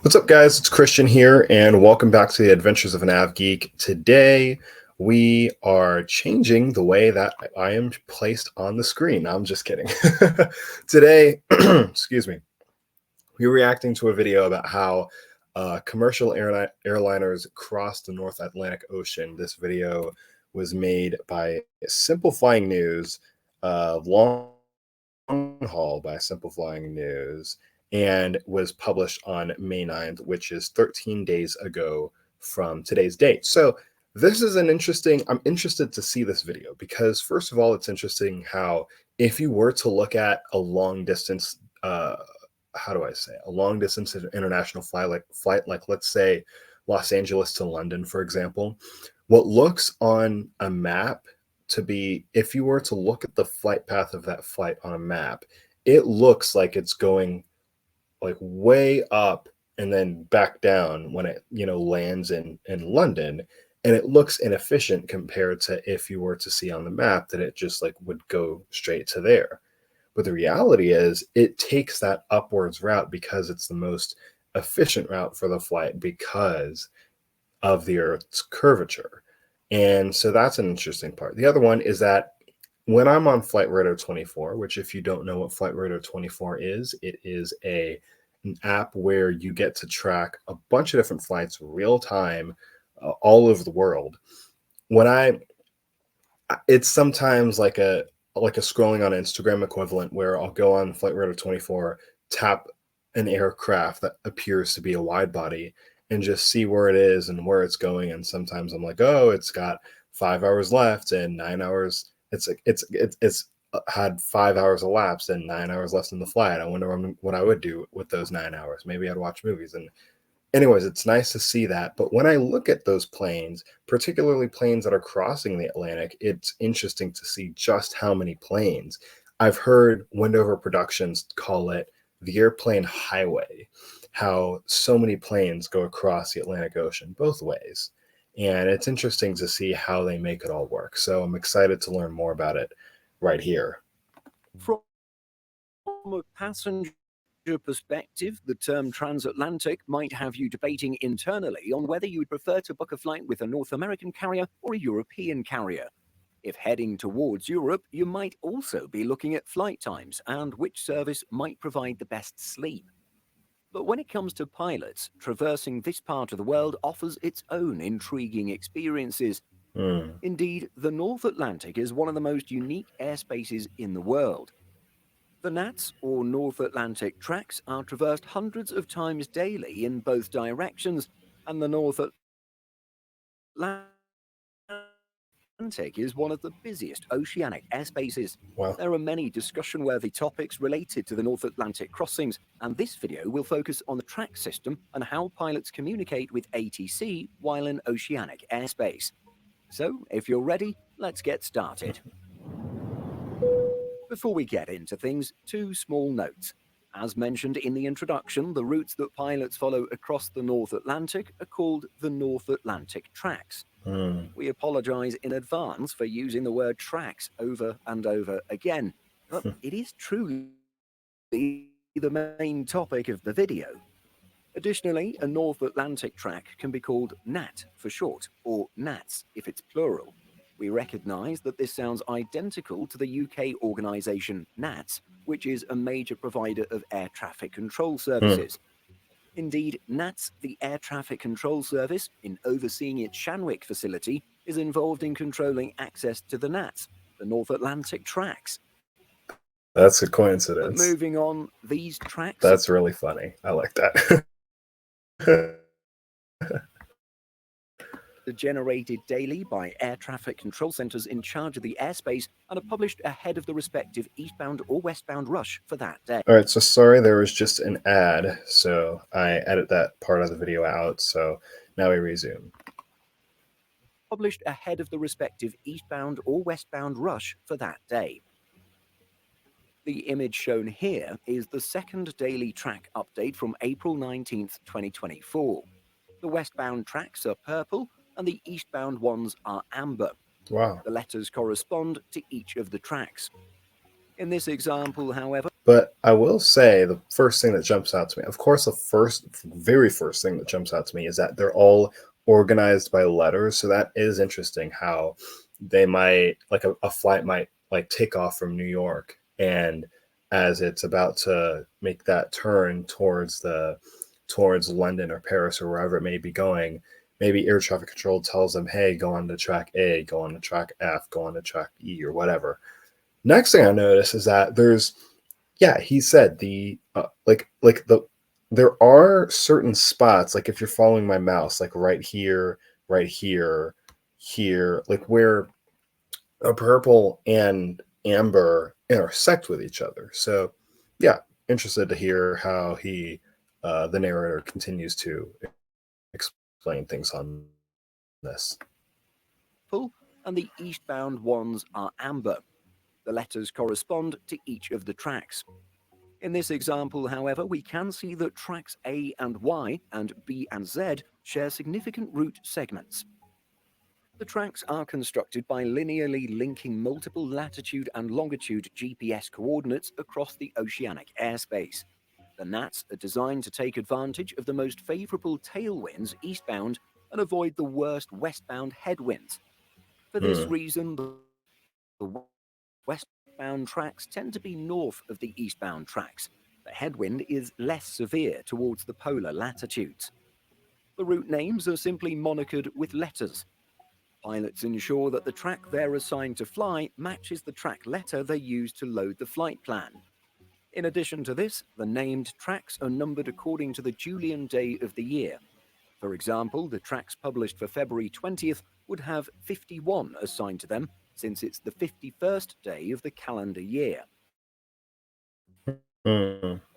What's up, guys? It's Christian here, and welcome back to the Adventures of an Av Geek. Today, we are changing the way that I am placed on the screen. I'm just kidding. Today, excuse me, we're reacting to a video about how commercial airliners cross the North Atlantic Ocean. This video was made by Simple Flying News, long haul by Simple Flying News, and was published on May 9th, which is 13 days ago from today's date. So this is I'm interested to see this video because first of all, it's interesting how if you were to look at a long distance, how do I say, a long distance international flight, like let's say Los Angeles to London, for example, what looks on a map to be, if you were to look at the flight path of that flight on a map, it looks like it's going like way up and then back down when it lands in London, and it looks inefficient compared to if you were to see on the map that it just like would go straight to there. But the reality is it takes that upwards route because it's the most efficient route for the flight because of the Earth's curvature. And so that's an interesting part. The other one is that when I'm on Flight Radar 24, which if you don't know what Flight Radar 24 is, it is an app where you get to track a bunch of different flights real time all over the world. It's sometimes like a scrolling on Instagram equivalent where I'll go on Flight Radar 24, tap an aircraft that appears to be a wide body and just see where it is and where it's going. And sometimes I'm like, oh, it's got 5 hours left and 9 hours. It's had 5 hours elapsed and 9 hours left in the flight. I wonder what I would do with those 9 hours. Maybe I'd watch movies. And anyways, it's nice to see that. But when I look at those planes, particularly planes that are crossing the Atlantic, it's interesting to see just how many planes. I've heard Wendover Productions call it the airplane highway, how so many planes go across the Atlantic Ocean both ways. And it's interesting to see how they make it all work. So I'm excited to learn more about it right here. From a passenger perspective, the term transatlantic might have you debating internally on whether you would prefer to book a flight with a North American carrier or a European carrier. If heading towards Europe, you might also be looking at flight times and which service might provide the best sleep. But when it comes to pilots, traversing this part of the world offers its own intriguing experiences. Indeed, the North Atlantic is one of the most unique airspaces in the world. The NATS, or North Atlantic tracks, are traversed hundreds of times daily in both directions, and the North Atlantic is one of the busiest oceanic airspaces. Wow. There are many discussion-worthy topics related to the North Atlantic crossings, and this video will focus on the track system and how pilots communicate with ATC while in oceanic airspace. So, if you're ready, let's get started. Before we get into things, two small notes. As mentioned in the introduction, the routes that pilots follow across the North Atlantic are called the North Atlantic tracks. We apologize in advance for using the word tracks over and over again, but it is truly the main topic of the video. Additionally, a North Atlantic track can be called NAT for short, or NATS if it's plural. We recognise that this sounds identical to the UK organisation NATS, which is a major provider of air traffic control services. Indeed, NATS, the Air Traffic Control Service, in overseeing its Shanwick facility, is involved in controlling access to the NATS, the North Atlantic tracks. That's a coincidence. But moving on, these tracks... That's really funny. I like that. are generated daily by air traffic control centers in charge of the airspace and are published ahead of the respective eastbound or westbound rush for that day. All right, so sorry, there was just an ad, so I edit that part of the video out. So now we resume. Published ahead of the respective eastbound or westbound rush for that day. The image shown here is the second daily track update from April 19th, 2024. The westbound tracks are purple and the eastbound ones are amber. Wow. The letters correspond to each of the tracks. In this example, however, But I will say the first thing that jumps out to me, of course, very first thing that jumps out to me is that they're all organized by letters. So that is interesting how they might, like a flight might like take off from New York, and as it's about to make that turn towards London or Paris or wherever it may be going, maybe air traffic control tells them, hey, go on to track A, go on to track F, go on to track E, or whatever. Next thing I notice is that he said there are certain spots, like if you're following my mouse, like right here, here, like where a purple and amber intersect with each other. So, yeah, interested to hear how the narrator continues to explain things on this. Full, and the eastbound ones are amber. The letters correspond to each of the tracks. In this example, however, we can see that tracks A and Y and B and Z share significant route segments. The tracks are constructed by linearly linking multiple latitude and longitude GPS coordinates across the oceanic airspace. The NATs are designed to take advantage of the most favorable tailwinds eastbound and avoid the worst westbound headwinds. For this reason, the westbound tracks tend to be north of the eastbound tracks. The headwind is less severe towards the polar latitudes. The route names are simply monikered with letters. Pilots ensure that the track they're assigned to fly matches the track letter they use to load the flight plan. In addition to this, the named tracks are numbered according to the Julian day of the year. For example, the tracks published for February 20th would have 51 assigned to them, since it's the 51st day of the calendar year.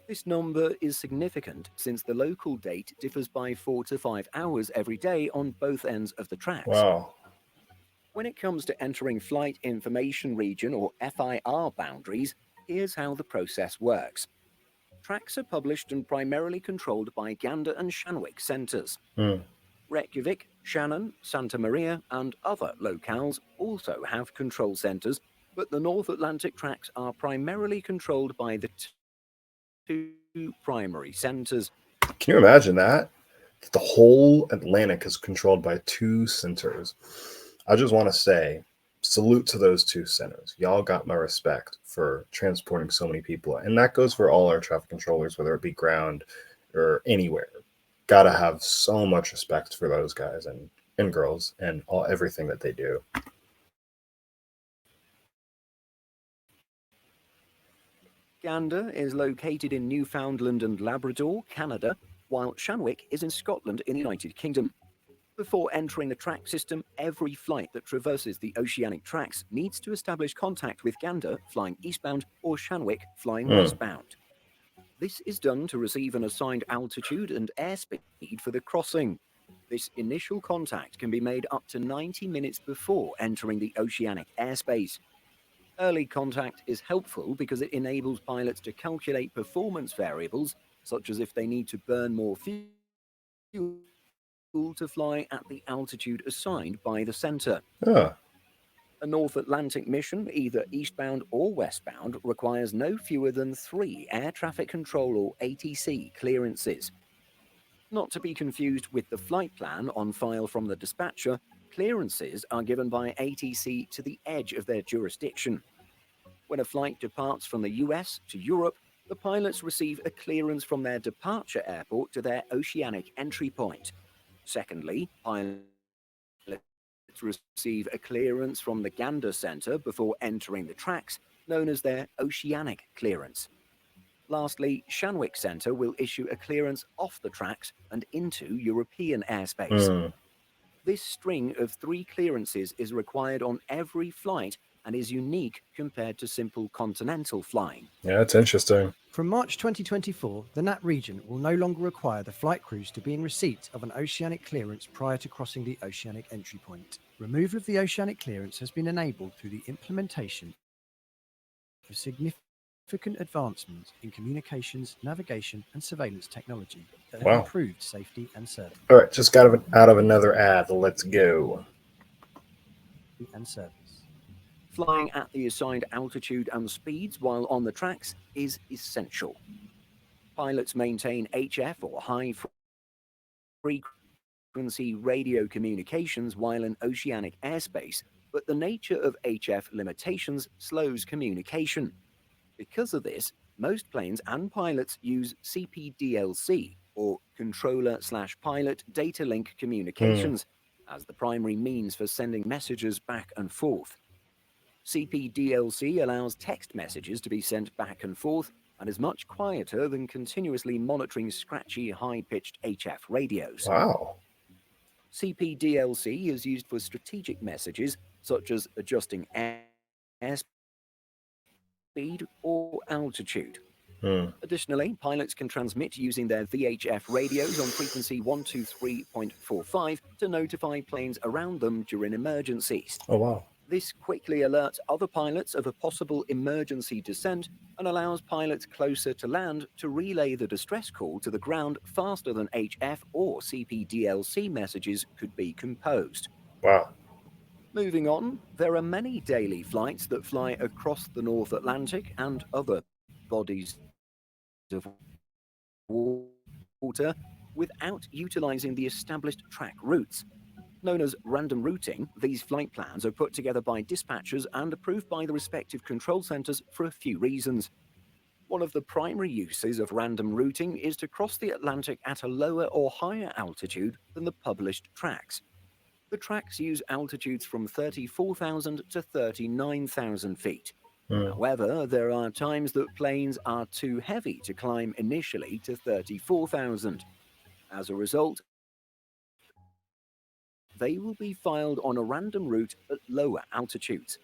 This number is significant since the local date differs by 4 to 5 hours every day on both ends of the tracks. Wow. When it comes to entering Flight Information Region or FIR boundaries, here's how the process works. Tracks are published and primarily controlled by Gander and Shanwick centres. Reykjavik, Shannon, Santa Maria, and other locales also have control centres, but the North Atlantic tracks are primarily controlled by the two primary centres. Can you imagine that? The whole Atlantic is controlled by two centers. I just want to say, salute to those two centers. Y'all got my respect for transporting so many people. And that goes for all our traffic controllers, whether it be ground or anywhere. Gotta have so much respect for those guys and girls and everything that they do. Gander is located in Newfoundland and Labrador, Canada, while Shanwick is in Scotland in the United Kingdom. Before entering the track system, every flight that traverses the oceanic tracks needs to establish contact with Gander flying eastbound or Shanwick flying westbound. This is done to receive an assigned altitude and airspeed for the crossing. This initial contact can be made up to 90 minutes before entering the oceanic airspace. Early contact is helpful because it enables pilots to calculate performance variables, such as if they need to burn more fuel to fly at the altitude assigned by the center. A North Atlantic mission, either eastbound or westbound, requires no fewer than 3 air traffic control or ATC clearances. Not to be confused with the flight plan on file from the dispatcher, clearances are given by ATC to the edge of their jurisdiction. When a flight departs from the US to Europe, the pilots receive a clearance from their departure airport to their oceanic entry point. Secondly, pilots receive a clearance from the Gander Center before entering the tracks, known as their oceanic clearance. Lastly, Shanwick Center will issue a clearance off the tracks and into European airspace. This string of 3 clearances is required on every flight and is unique compared to simple continental flying. Yeah, that's interesting. From March 2024, the NAT region will no longer require the flight crews to be in receipt of an oceanic clearance prior to crossing the oceanic entry point. Removal of the oceanic clearance has been enabled through the implementation of significant advancements in communications, navigation, and surveillance technology that have improved safety and service. All right, just got out of another ad. Let's go. And service. Flying at the assigned altitude and speeds while on the tracks is essential. Pilots maintain HF or high frequency radio communications while in oceanic airspace, but the nature of HF limitations slows communication. Because of this, most planes and pilots use CPDLC, or controller/pilot data link communications, as the primary means for sending messages back and forth. CPDLC allows text messages to be sent back and forth and is much quieter than continuously monitoring scratchy, high-pitched HF radios. Wow. CPDLC is used for strategic messages such as adjusting airspeed or altitude. Additionally, pilots can transmit using their VHF radios on frequency 123.45 to notify planes around them during emergencies. Oh, wow. This quickly alerts other pilots of a possible emergency descent and allows pilots closer to land to relay the distress call to the ground faster than HF or CPDLC messages could be composed. Wow. Moving on, there are many daily flights that fly across the North Atlantic and other bodies of water without utilizing the established track routes. Known as random routing, these flight plans are put together by dispatchers and approved by the respective control centers for a few reasons. One of the primary uses of random routing is to cross the Atlantic at a lower or higher altitude than the published tracks. The tracks use altitudes from 34,000 to 39,000 feet. However, there are times that planes are too heavy to climb initially to 34,000. As a result, they will be filed on a random route at lower altitudes.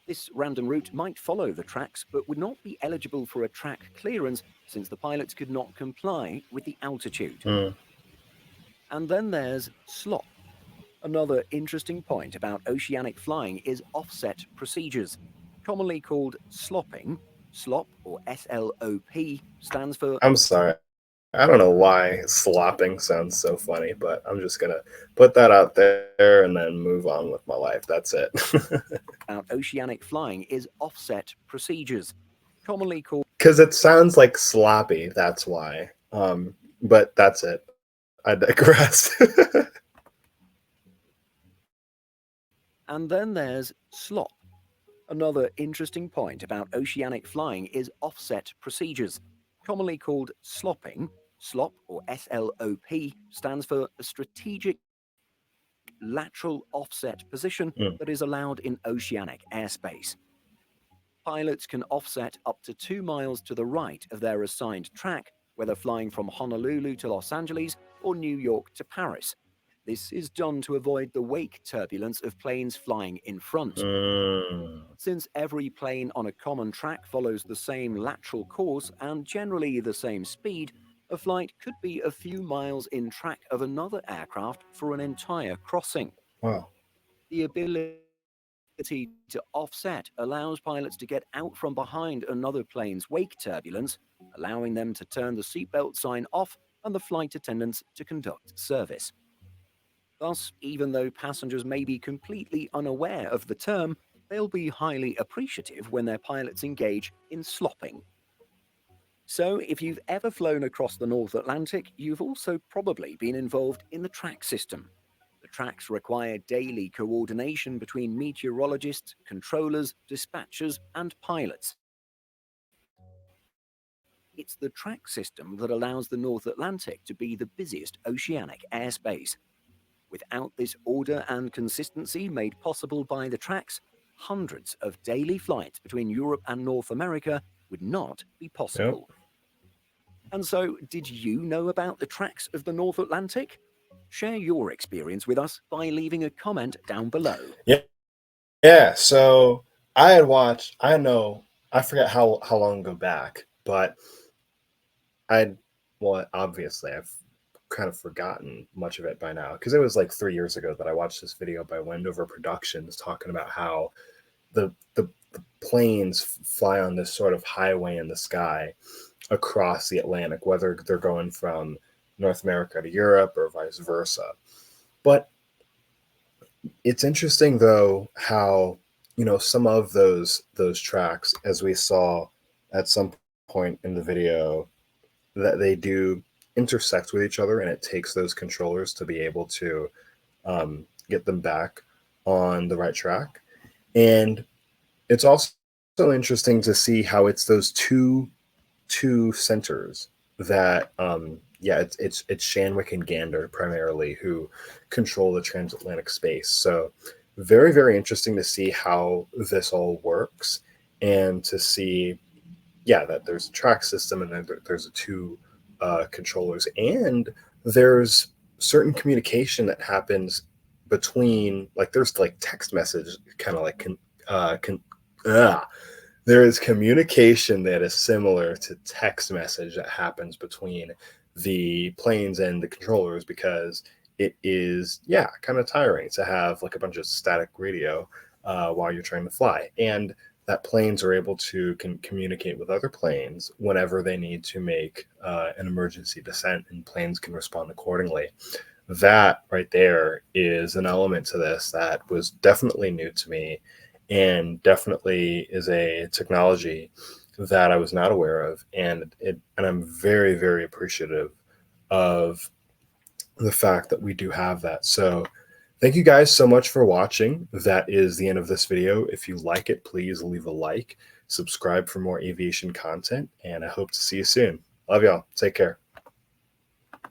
This random route might follow the tracks, but would not be eligible for a track clearance since the pilots could not comply with the altitude. And then there's slop. Another interesting point about oceanic flying is offset procedures. Commonly called slopping, SLOP or SLOP stands for... I'm sorry. I don't know why slopping sounds so funny, but I'm just going to put that out there and then move on with my life. That's it. Oceanic flying is offset procedures. Commonly called... Because it sounds like sloppy, that's why. But that's it. I digress. And then there's slop. Another interesting point about oceanic flying is offset procedures. Commonly called slopping, SLOP or SLOP stands for a strategic lateral offset position that is allowed in oceanic airspace. Pilots can offset up to 2 miles to the right of their assigned track, whether flying from Honolulu to Los Angeles or New York to Paris. This is done to avoid the wake turbulence of planes flying in front. Since every plane on a common track follows the same lateral course and generally the same speed, a flight could be a few miles in track of another aircraft for an entire crossing. Wow. The ability to offset allows pilots to get out from behind another plane's wake turbulence, allowing them to turn the seatbelt sign off and the flight attendants to conduct service. Thus, even though passengers may be completely unaware of the term, they'll be highly appreciative when their pilots engage in slopping. So, if you've ever flown across the North Atlantic, you've also probably been involved in the track system. The tracks require daily coordination between meteorologists, controllers, dispatchers, and pilots. It's the track system that allows the North Atlantic to be the busiest oceanic airspace. Without this order and consistency made possible by the tracks, hundreds of daily flights between Europe and North America would not be possible. Yep. And so, did you know about the tracks of the North Atlantic? Share your experience with us by leaving a comment down below. Yeah, so I had watched, I forget how long ago back, but obviously I've kind of forgotten much of it by now, because it was like 3 years ago that I watched this video by Wendover Productions talking about how the planes fly on this sort of highway in the sky across the Atlantic, whether they're going from North America to Europe or vice versa. But it's interesting though how some of those tracks, as we saw at some point in the video, that they do intersect with each other, and it takes those controllers to be able to get them back on the right track. And it's also interesting to see how it's those two centers that it's Shanwick and Gander primarily who control the transatlantic space. So very, very interesting to see how this all works, and to see that there's a track system, and there's two controllers, and there's certain communication that happens between, like, there's like text message, kind of like there is communication that is similar to text message that happens between the planes and the controllers, because it is kind of tiring to have like a bunch of static radio while you're trying to fly, and that planes are able to communicate with other planes whenever they need to make an emergency descent, and planes can respond accordingly. That right there is an element to this that was definitely new to me, and definitely is a technology that I was not aware of. And I'm very, very appreciative of the fact that we do have that. So thank you guys so much for watching. That is the end of this video. If you like it, please leave a like, subscribe for more aviation content, and I hope to see you soon. Love y'all. Take care.